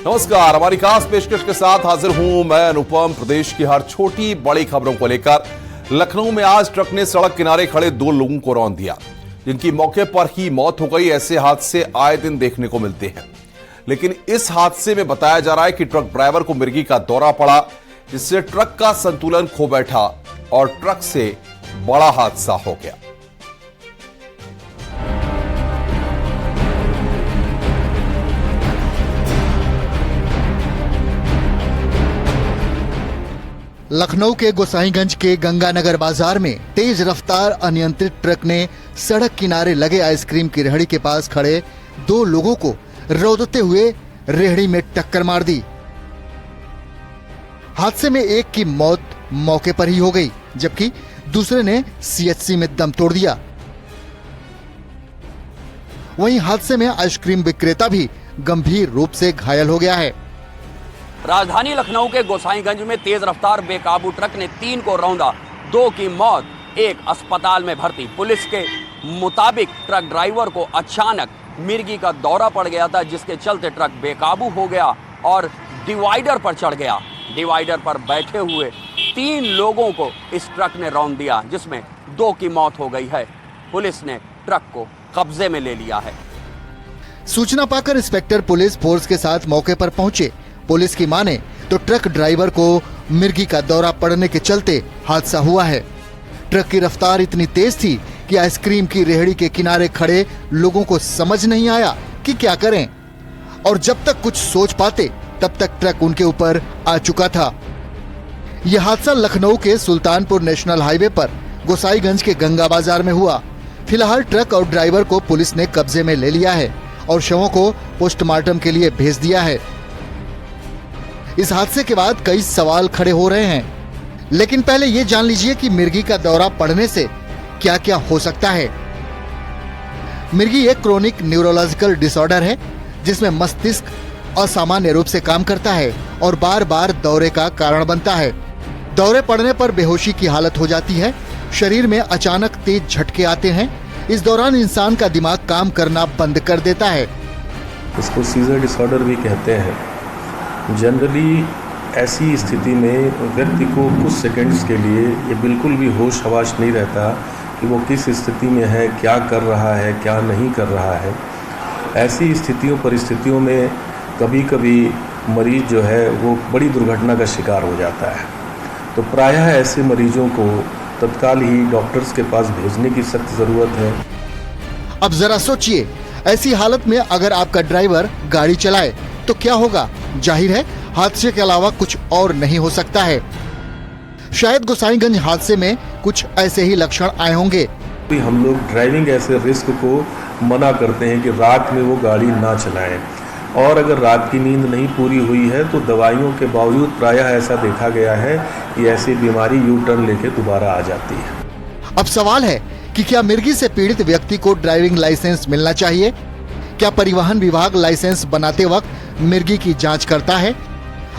नमस्कार, हमारी खास पेशकश के साथ हाजिर हूं मैं अनुपम। प्रदेश की हर छोटी बड़ी खबरों को लेकर लखनऊ में आज ट्रक ने सड़क किनारे खड़े 2 लोगों को रौंद दिया, जिनकी मौके पर ही मौत हो गई। ऐसे हादसे आए दिन देखने को मिलते हैं, लेकिन इस हादसे में बताया जा रहा है कि ट्रक ड्राइवर को मिर्गी का दौरा पड़ा, जिससे ट्रक का संतुलन खो बैठा और ट्रक से बड़ा हादसा हो गया। लखनऊ के गोसाईगंज के गंगानगर बाजार में तेज रफ्तार अनियंत्रित ट्रक ने सड़क किनारे लगे आइसक्रीम की रेहड़ी के पास खड़े 2 लोगों को रौंदते हुए रेहड़ी में टक्कर मार दी। हादसे में एक की मौत मौके पर ही हो गई, जबकि दूसरे ने सीएचसी में दम तोड़ दिया। वहीं हादसे में आइसक्रीम विक्रेता भी गंभीर रूप से घायल हो गया है। राजधानी लखनऊ के गोसाईगंज में तेज रफ्तार बेकाबू ट्रक ने 3 को रौंदा, 2 की मौत, 1 अस्पताल में भर्ती। पुलिस के मुताबिक ट्रक ड्राइवर को अचानक मिर्गी का दौरा पड़ गया था, जिसके चलते ट्रक बेकाबू हो गया और डिवाइडर पर चढ़ गया। डिवाइडर पर बैठे हुए 3 लोगों को इस ट्रक ने रौंद दिया, जिसमें 2 की मौत हो गई है। पुलिस ने ट्रक को कब्जे में ले लिया है। सूचना पाकर इंस्पेक्टर पुलिस फोर्स के साथ मौके पर पहुंचे। पुलिस की माने तो ट्रक ड्राइवर को मिर्गी का दौरा पड़ने के चलते हादसा हुआ है। ट्रक की रफ्तार इतनी तेज थी कि आइसक्रीम की रेहड़ी के किनारे खड़े लोगों को समझ नहीं आया कि क्या करें, और जब तक कुछ सोच पाते तब तक ट्रक उनके ऊपर आ चुका था। यह हादसा लखनऊ के सुल्तानपुर नेशनल हाईवे पर गोसाईगंज के गंगा बाजार में हुआ। फिलहाल ट्रक और ड्राइवर को पुलिस ने कब्जे में ले लिया है और शवों को पोस्टमार्टम के लिए भेज दिया है। इस हादसे के बाद कई सवाल खड़े हो रहे हैं, लेकिन पहले ये जान लीजिए कि मिर्गी का दौरा पड़ने से क्या क्या हो सकता है। मिर्गी एक क्रोनिक न्यूरोलॉजिकल डिसऑर्डर है, जिसमें मस्तिष्क असामान्य रूप से काम करता है और बार बार दौरे का कारण बनता है। दौरे पड़ने पर बेहोशी की हालत हो जाती है, शरीर में अचानक तेज झटके आते हैं। इस दौरान इंसान का दिमाग काम करना बंद कर देता है। इसको सीजर डिसऑर्डर भी कहते हैं। जनरली ऐसी स्थिति में व्यक्ति को कुछ सेकंड्स के लिए ये बिल्कुल भी होश हवास नहीं रहता कि वो किस स्थिति में है, क्या कर रहा है, क्या नहीं कर रहा है। ऐसी परिस्थितियों में कभी कभी मरीज जो है वो बड़ी दुर्घटना का शिकार हो जाता है। तो प्रायः ऐसे मरीजों को तत्काल ही डॉक्टर्स के पास भेजने की सख्त ज़रूरत है। अब जरा सोचिए, ऐसी हालत में अगर आपका ड्राइवर गाड़ी चलाए तो क्या होगा। जाहिर है हादसे के अलावा कुछ और नहीं हो सकता है। शायद गोसाईगंज हादसे में कुछ ऐसे ही लक्षण आए होंगे। हम लोग ड्राइविंग ऐसे रिस्क को मना करते हैं कि रात में वो गाड़ी ना चलाएं, और अगर रात की नींद नहीं पूरी हुई है तो दवाइयों के बावजूद प्रायः ऐसा देखा गया है कि ऐसी बीमारी यू टर्न लेके दोबारा आ जाती है। अब सवाल है कि क्या मिर्गी से पीड़ित व्यक्ति को ड्राइविंग लाइसेंस मिलना चाहिए? क्या परिवहन विभाग लाइसेंस बनाते वक्त मिर्गी की जांच करता है?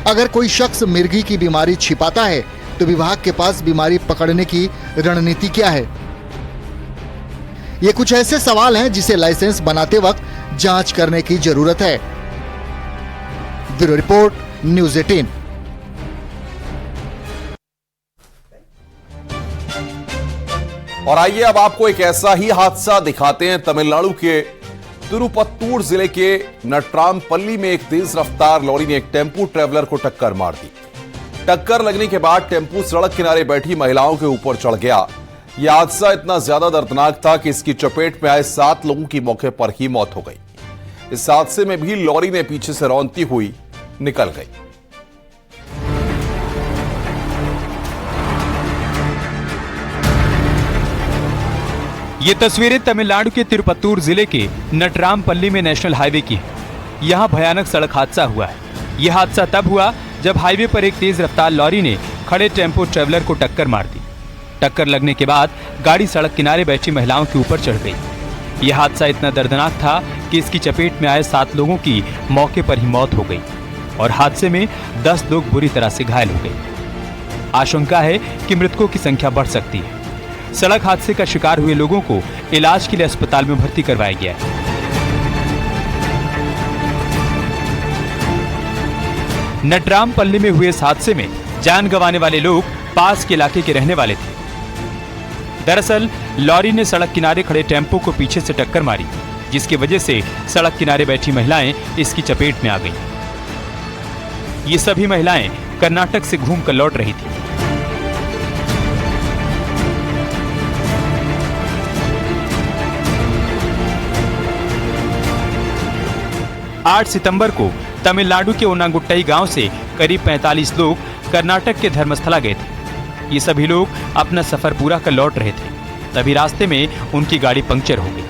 अगर कोई शख्स मिर्गी की बीमारी छिपाता है तो विभाग के पास बीमारी पकड़ने की रणनीति क्या है? ये कुछ ऐसे सवाल हैं जिसे लाइसेंस बनाते वक्त जांच करने की जरूरत है। Bureau report, news 18। और आइए अब आपको एक ऐसा ही हादसा दिखाते हैं। तमिलनाडु के तिरुपत्तूर जिले के नटरामपल्ली में एक तेज रफ्तार लॉरी ने एक टेम्पू ट्रैवलर को टक्कर मार दी। टक्कर लगने के बाद टेम्पू सड़क किनारे बैठी महिलाओं के ऊपर चढ़ गया। यह हादसा इतना ज्यादा दर्दनाक था कि इसकी चपेट में आए 7 लोगों की मौके पर ही मौत हो गई। इस हादसे में भी लॉरी ने पीछे से रौंदती हुई निकल गई। ये तस्वीरें तमिलनाडु के तिरुपत्तूर जिले के नटरामपल्ली में नेशनल हाईवे की है। यहाँ भयानक सड़क हादसा हुआ है। यह हादसा तब हुआ जब हाईवे पर एक तेज रफ्तार लॉरी ने खड़े टेम्पो ट्रैवलर को टक्कर मार दी। टक्कर लगने के बाद गाड़ी सड़क किनारे बैठी महिलाओं के ऊपर चढ़ गई। यह हादसा इतना दर्दनाक था कि इसकी चपेट में आए 7 लोगों की मौके पर ही मौत हो गई और हादसे में 10 लोग बुरी तरह से घायल हो गए। आशंका है कि मृतकों की संख्या बढ़ सकती है। सड़क हादसे का शिकार हुए लोगों को इलाज के लिए अस्पताल में भर्ती करवाया गया है। नटराम पल्ली में हुए इस हादसे में जान गंवाने वाले लोग पास के इलाके के रहने वाले थे। दरअसल लॉरी ने सड़क किनारे खड़े टेम्पो को पीछे से टक्कर मारी, जिसकी वजह से सड़क किनारे बैठी महिलाएं इसकी चपेट में आ गईं। ये सभी महिलाएं कर्नाटक से घूमकर लौट रही थी। आठ सितंबर को तमिलनाडु के ओनागुट्टई गांव से करीब 45 लोग कर्नाटक के धर्मस्थला गए थे। ये सभी लोग अपना सफर पूरा कर लौट रहे थे, तभी रास्ते में उनकी गाड़ी पंक्चर हो गई।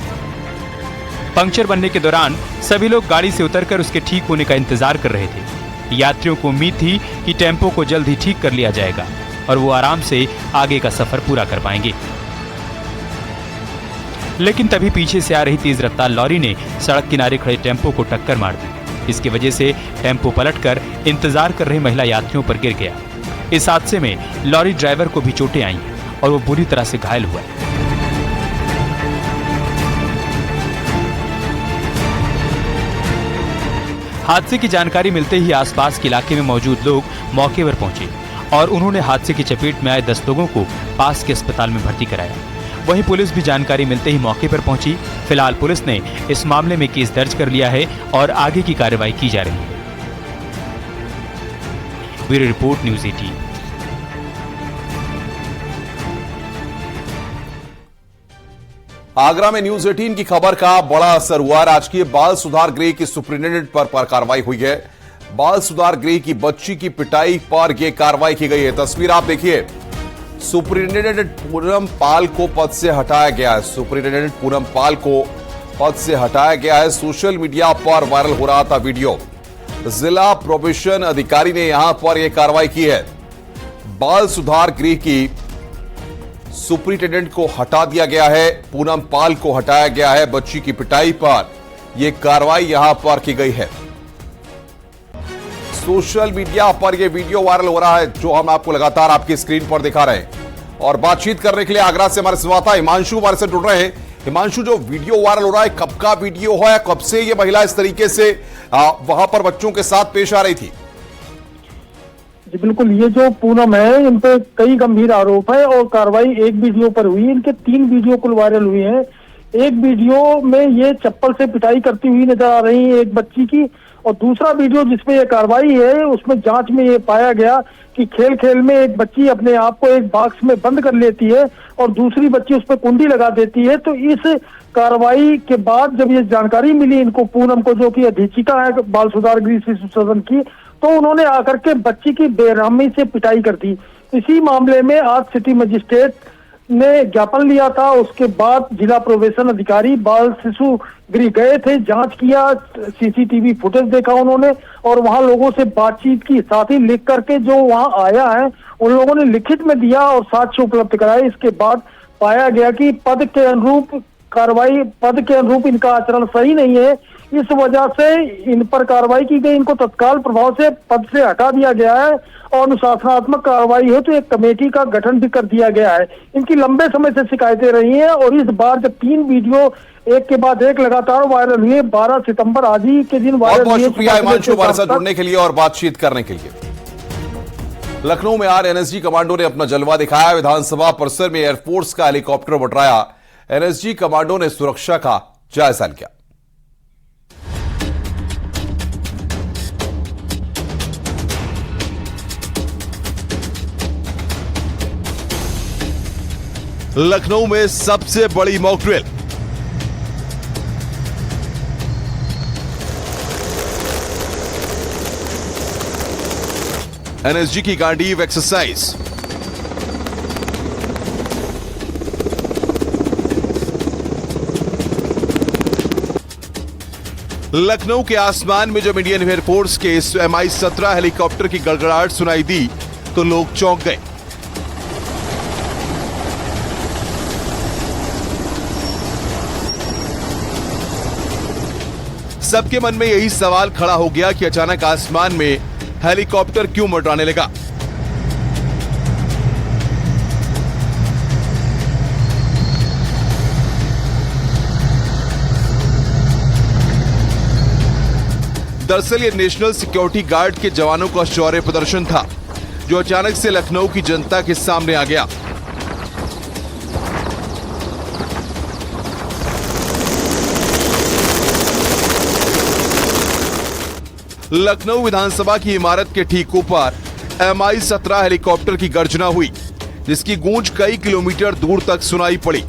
पंक्चर बनने के दौरान सभी लोग गाड़ी से उतरकर उसके ठीक होने का इंतजार कर रहे थे। यात्रियों को उम्मीद थी कि टेम्पो को जल्द ही ठीक कर लिया जाएगा और वो आराम से आगे का सफर पूरा कर पाएंगे। लेकिन तभी पीछे से आ रही तेज रफ्तार लॉरी ने सड़क किनारे खड़े टेम्पो को टक्कर मार दी। इसकी वजह से टेम्पो पलटकर इंतजार कर रहे महिला यात्रियों पर गिर गया। इस हादसे में लॉरी ड्राइवर को भी चोटें आईं और वो बुरी तरह से घायल हुआ। हादसे की जानकारी मिलते ही आसपास के इलाके में मौजूद लोग मौके पर पहुंचे और उन्होंने हादसे की चपेट में आए 10 लोगों को पास के अस्पताल में भर्ती कराया। वहीं पुलिस भी जानकारी मिलते ही मौके पर पहुंची। फिलहाल पुलिस ने इस मामले में केस दर्ज कर लिया है और आगे की कार्रवाई की जा रही है। Bureau report, news 18। आगरा में न्यूज़ 18 की खबर का बड़ा असर हुआ। राजकीय बाल सुधार गृह की सुपरिटेंडेंट पर कार्रवाई हुई है। बाल सुधार गृह की बच्ची की पिटाई पर यह कार्रवाई की गई है। तस्वीर आप देखिए। सुपरिटेंडेंट पूनम पाल को पद से हटाया गया है। सुपरिटेंडेंट पूनम पाल को पद से हटाया गया है। सोशल मीडिया पर वायरल हो रहा था वीडियो। जिला प्रोबेशन अधिकारी ने यहां पर यह कार्रवाई की है। बाल सुधार गृह की सुपरिटेंडेंट को हटा दिया गया है। पूनम पाल को हटाया गया है। बच्ची की पिटाई पर यह कार्रवाई यहां पर की गई है। सोशल मीडिया पर यह वीडियो वायरल हो रहा है, जो हम आपको लगातार आपकी स्क्रीन पर दिखा रहे हैं। और बातचीत करने के लिए आगरा से हमारे संवाददाता हिमांशु हमारे से जुड़ रहे हैं। हिमांशु, जो वीडियो वायरल हो रहा है, कब का वीडियो है? कब से यह महिला इस तरीके से वहां पर बच्चों के साथ पेश आ रही थी? जी बिल्कुल, ये जो पूनम है, इन पे कई गंभीर आरोप है और कार्रवाई एक वीडियो पर हुई। इनके 3 वीडियो कुल वायरल हुए हैं। एक वीडियो में ये चप्पल से पिटाई करती हुई नजर आ रही है एक बच्ची की, और दूसरा वीडियो जिसमें ये कार्रवाई है, उसमें जांच में ये पाया गया कि खेल खेल में एक बच्ची अपने आप को एक बॉक्स में बंद कर लेती है और दूसरी बच्ची उस पर कुंडी लगा देती है। तो इस कार्रवाई के बाद जब ये जानकारी मिली इनको, पूनम को, जो कि अधीक्षिका है बाल सुधार गृह शिशु सदन की, तो उन्होंने आकर के बच्ची की बेरहमी से पिटाई कर दी। इसी मामले में आज सिटी मजिस्ट्रेट ने ज्ञापन लिया था। उसके बाद जिला प्रोबेशन अधिकारी बाल शिशु गृह गए थे, जांच किया, सीसीटीवी फुटेज देखा उन्होंने और वहां लोगों से बातचीत की। साथ ही लिख करके जो वहां आया है उन लोगों ने लिखित में दिया और साक्ष्य उपलब्ध कराए। इसके बाद पाया गया कि पद के अनुरूप इनका आचरण सही नहीं है। इस वजह से इन पर कार्रवाई की गई। इनको तत्काल प्रभाव से पद से हटा दिया गया है और अनुशासनात्मक कार्रवाई है तो एक कमेटी का गठन भी कर दिया गया है। इनकी लंबे समय से शिकायतें रही हैं और इस बार जब 3 वीडियो एक के बाद एक लगातार वायरल हुए, 12 सितंबर आज ही के दिन वायरल हुए। बहुत शुक्रिया हिमांशु हमारे साथ जुड़ने के लिए और बातचीत करने के लिए। लखनऊ में आज एनएसजी कमांडो ने अपना जलवा दिखाया। विधानसभा परिसर में एयरफोर्स का हेलीकॉप्टर बढ़ाया। एनएसजी कमांडो ने सुरक्षा का जायजा लिया। लखनऊ में सबसे बड़ी मॉक ड्रिल। एनएसजी की गांडीव एक्सरसाइज। लखनऊ के आसमान में जब इंडियन एयरफोर्स के MI-17 हेलीकॉप्टर की गड़गड़ाहट सुनाई दी तो लोग चौंक गए। सबके मन में यही सवाल खड़ा हो गया कि अचानक आसमान में हेलीकॉप्टर क्यों मंडराने लगा। दरअसल ये नेशनल सिक्योरिटी गार्ड के जवानों का शौर्य प्रदर्शन था, जो अचानक से लखनऊ की जनता के सामने आ गया। लखनऊ विधानसभा की इमारत के ठीक ऊपर MI-17 हेलीकॉप्टर की गर्जना हुई, जिसकी गूंज कई किलोमीटर दूर तक सुनाई पड़ी।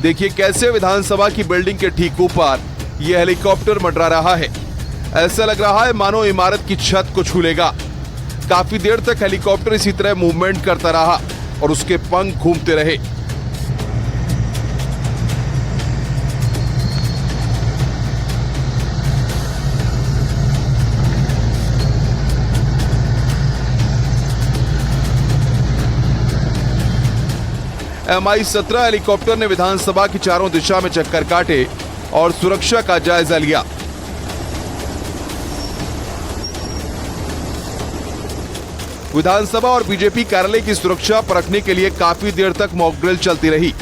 देखिए कैसे विधानसभा की बिल्डिंग के ठीक ऊपर यह हेलीकॉप्टर मंडरा रहा है। ऐसा लग रहा है मानो इमारत की छत को छू लेगा। काफी देर तक हेलीकॉप्टर इसी तरह मूवमेंट करता रहा और उसके पंख घूमते रहे। MI-17 हेलीकॉप्टर ने विधानसभा की चारों दिशा में चक्कर काटे और सुरक्षा का जायजा लिया। विधानसभा और बीजेपी कार्यालय की सुरक्षा परखने के लिए काफी देर तक मॉक ड्रिल चलती रही।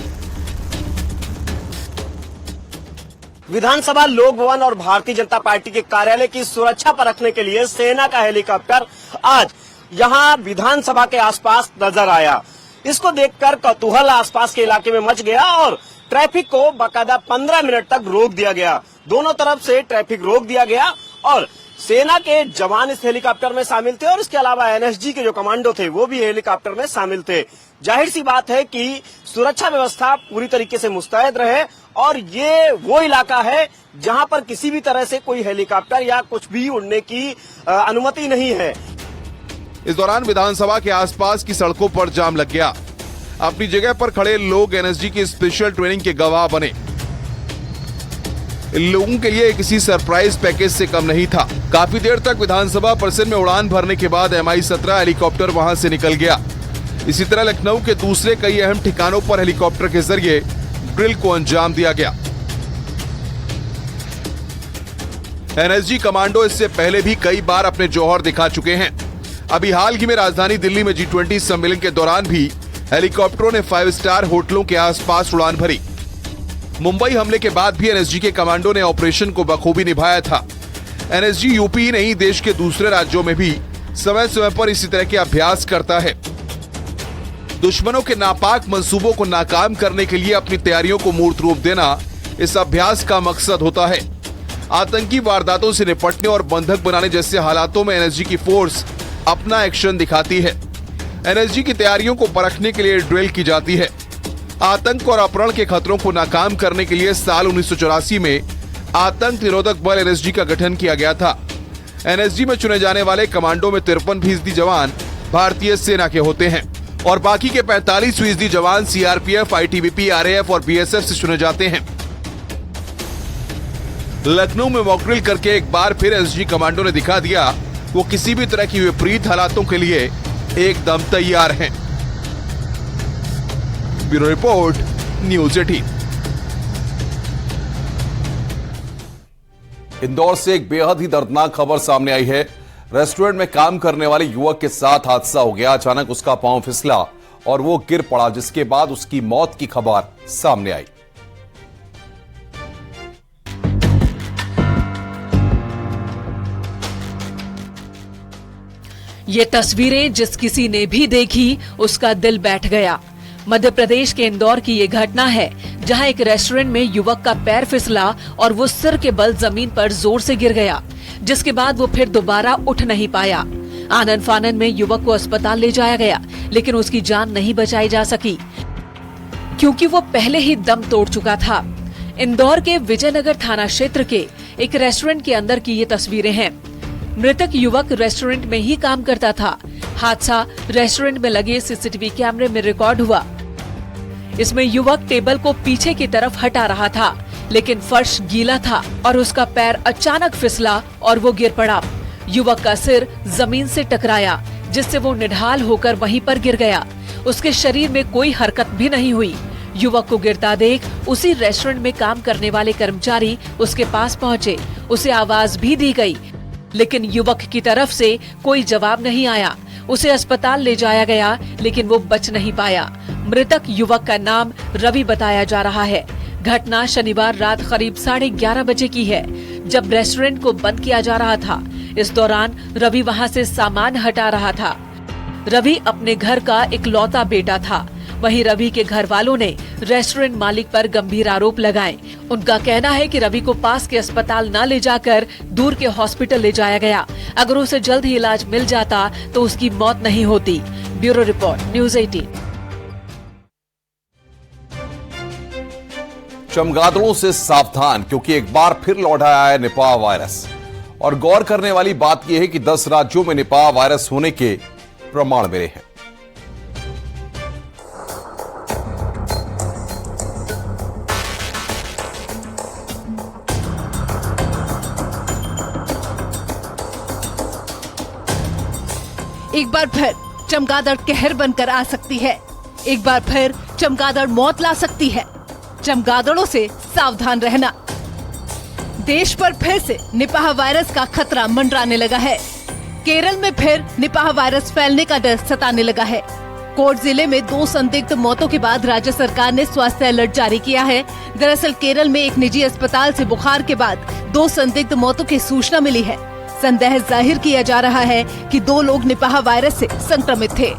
विधानसभा, लोक भवन और भारतीय जनता पार्टी के कार्यालय की सुरक्षा परखने के लिए सेना का हेलीकॉप्टर आज यहां विधानसभा के आसपास नजर आया। इसको देखकर कौतूहल आसपास के इलाके में मच गया और ट्रैफिक को बाकायदा 15 मिनट तक रोक दिया गया। दोनों तरफ से ट्रैफिक रोक दिया गया और सेना के जवान इस हेलीकॉप्टर में शामिल थे और इसके अलावा NSG के जो कमांडो थे वो भी हेलीकॉप्टर में शामिल थे। जाहिर सी बात है कि सुरक्षा व्यवस्था पूरी तरीके से मुस्तैद रहे और ये वो इलाका है जहां पर किसी भी तरह से कोई हेलीकॉप्टर या कुछ भी उड़ने की अनुमति नहीं है। इस दौरान विधानसभा के आसपास की सड़कों पर जाम लग गया। अपनी जगह पर खड़े लोग NSG की स्पेशल ट्रेनिंग के गवाह बने। इन लोगों के लिए किसी सरप्राइज पैकेज से कम नहीं था। काफी देर तक विधानसभा परिसर में उड़ान भरने के बाद MI-17 हेलीकॉप्टर वहां से निकल गया। इसी तरह लखनऊ के दूसरे कई अहम ठिकानों पर हेलीकॉप्टर के जरिए ड्रिल को अंजाम दिया गया। NSG कमांडो इससे पहले भी कई बार अपने जौहर दिखा चुके हैं। अभी हाल ही में राजधानी दिल्ली में G20 सम्मेलन के दौरान भी हेलीकॉप्टरों ने 5 स्टार होटलों के आसपास उड़ान भरी। मुंबई हमले के बाद भी NSG के कमांडो ने ऑपरेशन को बखूबी निभाया था। NSG यूपी ही नहीं, देश के दूसरे राज्यों में भी समय समय पर इसी तरह के अभ्यास करता है। दुश्मनों के नापाक मंसूबों को नाकाम करने के लिए अपनी तैयारियों को मूर्त रूप देना इस अभ्यास का मकसद होता है। आतंकी वारदातों से निपटने और बंधक बनाने जैसे हालातों में NSG की फोर्स अपना एक्शन दिखाती है। NSG की तैयारियों को परखने के लिए ड्रिल की जाती है। आतंक और अपहरण के खतरों को नाकाम करने के लिए साल 1984 में आतंक निरोधक बल NSG का गठन किया गया था। NSG में चुने जाने वाले कमांडो में 53% जवान भारतीय सेना के होते हैं और बाकी के 45% जवान CRPF, ITBP, RAF और BSF से चुने जाते हैं। लखनऊ में मॉक ड्रिल करके एक बार फिर NSG कमांडो ने दिखा दिया वो किसी भी तरह की विपरीत हालातों के लिए एकदम तैयार हैं। Bureau report, news 18। इंदौर से एक बेहद ही दर्दनाक खबर सामने आई है। रेस्टोरेंट में काम करने वाले युवक के साथ हादसा हो गया। अचानक उसका पांव फिसला और वो गिर पड़ा, जिसके बाद उसकी मौत की खबर सामने आई। ये तस्वीरें जिस किसी ने भी देखी उसका दिल बैठ गया। मध्य प्रदेश के इंदौर की ये घटना है, जहां एक रेस्टोरेंट में युवक का पैर फिसला और वो सिर के बल जमीन पर जोर से गिर गया, जिसके बाद वो फिर दोबारा उठ नहीं पाया। आनन फानन में युवक को अस्पताल ले जाया गया, लेकिन उसकी जान नहीं बचाई जा सकी क्योंकि वो पहले ही दम तोड़ चुका था। इंदौर के विजयनगर थाना क्षेत्र के एक रेस्टोरेंट के अंदर की ये तस्वीरें हैं। मृतक युवक रेस्टोरेंट में ही काम करता था। हादसा रेस्टोरेंट में लगे CCTV कैमरे में रिकॉर्ड हुआ। इसमें युवक टेबल को पीछे की तरफ हटा रहा था, लेकिन फर्श गीला था और उसका पैर अचानक फिसला और वो गिर पड़ा। युवक का सिर जमीन से टकराया, जिससे वो निढाल होकर वहीं पर गिर गया। उसके शरीर में कोई हरकत भी नहीं हुई। युवक को गिरता देख उसी रेस्टोरेंट में काम करने वाले कर्मचारी उसके पास पहुँचे। उसे आवाज भी दी गई, लेकिन युवक की तरफ से कोई जवाब नहीं आया। उसे अस्पताल ले जाया गया, लेकिन वो बच नहीं पाया। मृतक युवक का नाम रवि बताया जा रहा है। घटना शनिवार रात करीब 11:30 बजे की है, जब रेस्टोरेंट को बंद किया जा रहा था। इस दौरान रवि वहां से सामान हटा रहा था। रवि अपने घर का इकलौता बेटा था। वहीं रवि के घर वालों ने रेस्टोरेंट मालिक पर गंभीर आरोप लगाए। उनका कहना है कि रवि को पास के अस्पताल न ले जाकर दूर के हॉस्पिटल ले जाया गया। अगर उसे जल्द ही इलाज मिल जाता तो उसकी मौत नहीं होती। Bureau report, news 18। चमगादड़ों से सावधान, क्योंकि एक बार फिर लौट आया है निपाह वायरस। और गौर करने वाली बात यह है कि 10 राज्यों में निपाह वायरस होने के प्रमाण मिले हैं। एक बार फिर चमगादड़ कहर बनकर आ सकती है। एक बार फिर चमगादड़ मौत ला सकती है। चमगादड़ों से सावधान रहना। देश पर फिर से निपाह वायरस का खतरा मंडराने लगा है। केरल में फिर निपाह वायरस फैलने का डर सताने लगा है। कोट जिले में 2 संदिग्ध मौतों के बाद राज्य सरकार ने स्वास्थ्य अलर्ट जारी किया है। दरअसल केरल में एक निजी अस्पताल से बुखार के बाद 2 संदिग्ध मौतों की सूचना मिली है। संदेह जाहिर किया जा रहा है कि 2 लोग निपाह वायरस से संक्रमित थे।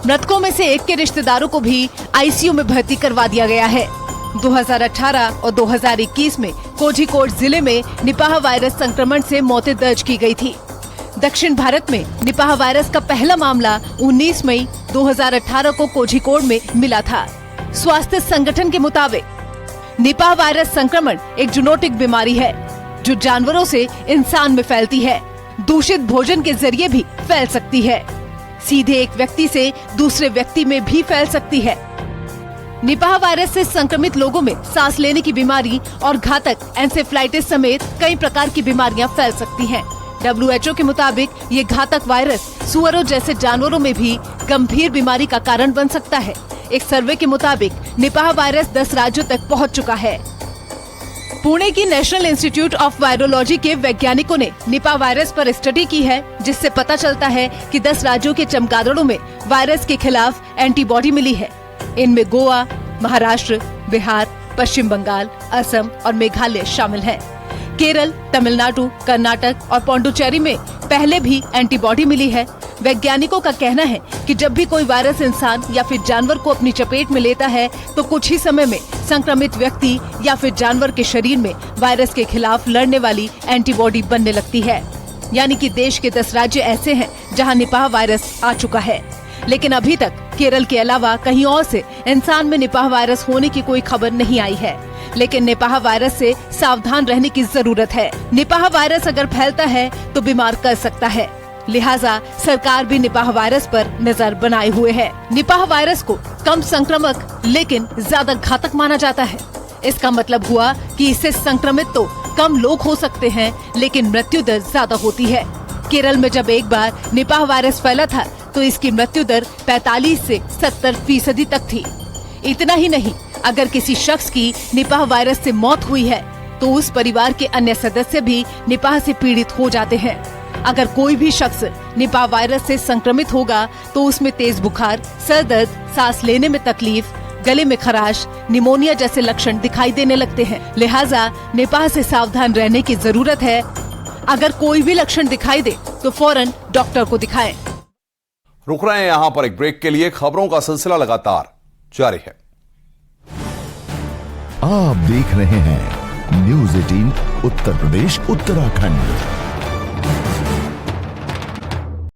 मृतकों में से एक के रिश्तेदारों को भी आईसीयू में भर्ती करवा दिया गया है। 2018 और 2021 में कोझिकोड जिले में निपाह वायरस संक्रमण से मौतें दर्ज की गई थी। दक्षिण भारत में निपाह वायरस का पहला मामला 19 मई 2018 को कोझिकोड में मिला था। स्वास्थ्य संगठन के मुताबिक निपाह वायरस संक्रमण एक जूनोटिक बीमारी है जो जानवरों से इंसान में फैलती है। दूषित भोजन के जरिए भी फैल सकती है। सीधे एक व्यक्ति से दूसरे व्यक्ति में भी फैल सकती है। निपाह वायरस से संक्रमित लोगों में सांस लेने की बीमारी और घातक एन्सेफ्लाइटिस समेत कई प्रकार की बीमारियां फैल सकती हैं। WHO के मुताबिक ये घातक वायरस सुअरों जैसे जानवरों में भी गंभीर बीमारी का कारण बन सकता है। एक सर्वे के मुताबिक निपाह वायरस 10 राज्यों तक पहुंच चुका है। पुणे की नेशनल इंस्टीट्यूट ऑफ वायरोलॉजी के वैज्ञानिकों ने निपाह वायरस पर स्टडी की है, जिससे पता चलता है कि 10 राज्यों के चमगादड़ों में वायरस के खिलाफ एंटीबॉडी मिली है। इनमें गोवा, महाराष्ट्र, बिहार, पश्चिम बंगाल, असम और मेघालय शामिल हैं। केरल, तमिलनाडु, कर्नाटक और पौंडुचेरी में पहले भी एंटीबॉडी मिली है। वैज्ञानिकों का कहना है कि जब भी कोई वायरस इंसान या फिर जानवर को अपनी चपेट में लेता है तो कुछ ही समय में संक्रमित व्यक्ति या फिर जानवर के शरीर में वायरस के खिलाफ लड़ने वाली एंटीबॉडी बनने लगती है। यानी कि देश के 10 राज्य ऐसे हैं जहां निपाह वायरस आ चुका है। लेकिन अभी तक केरल के अलावा कहीं और से इंसान में निपाह वायरस होने की कोई खबर नहीं आई है। लेकिन निपाह वायरस से सावधान रहने की जरूरत है। निपाह वायरस अगर फैलता है तो बीमार कर सकता है, लिहाजा सरकार भी निपाह वायरस पर नजर बनाए हुए है। निपाह वायरस को कम संक्रामक लेकिन ज्यादा घातक माना जाता है। इसका मतलब हुआ कि इससे संक्रमित तो कम लोग हो सकते हैं, लेकिन मृत्यु दर ज्यादा होती है। केरल में जब एक बार निपाह वायरस फैला था तो इसकी मृत्यु दर 45 से 70% तक थी। इतना ही नहीं, अगर किसी शख्स की निपाह वायरस से मौत हुई है तो उस परिवार के अन्य सदस्य भी निपाह से पीड़ित हो जाते हैं। अगर कोई भी शख्स निपाह वायरस से संक्रमित होगा तो उसमें तेज बुखार, सर दर्द, सांस लेने में तकलीफ, गले में खराश, निमोनिया जैसे लक्षण दिखाई देने लगते हैं। लिहाजा निपाह से सावधान रहने की जरूरत है। अगर कोई भी लक्षण दिखाई दे तो फौरन डॉक्टर को दिखाएं। रुक रहे हैं यहां पर एक ब्रेक के लिए। खबरों का सिलसिला लगातार जारी है। आप देख रहे हैं न्यूज़ 18 उत्तर प्रदेश उत्तराखंड।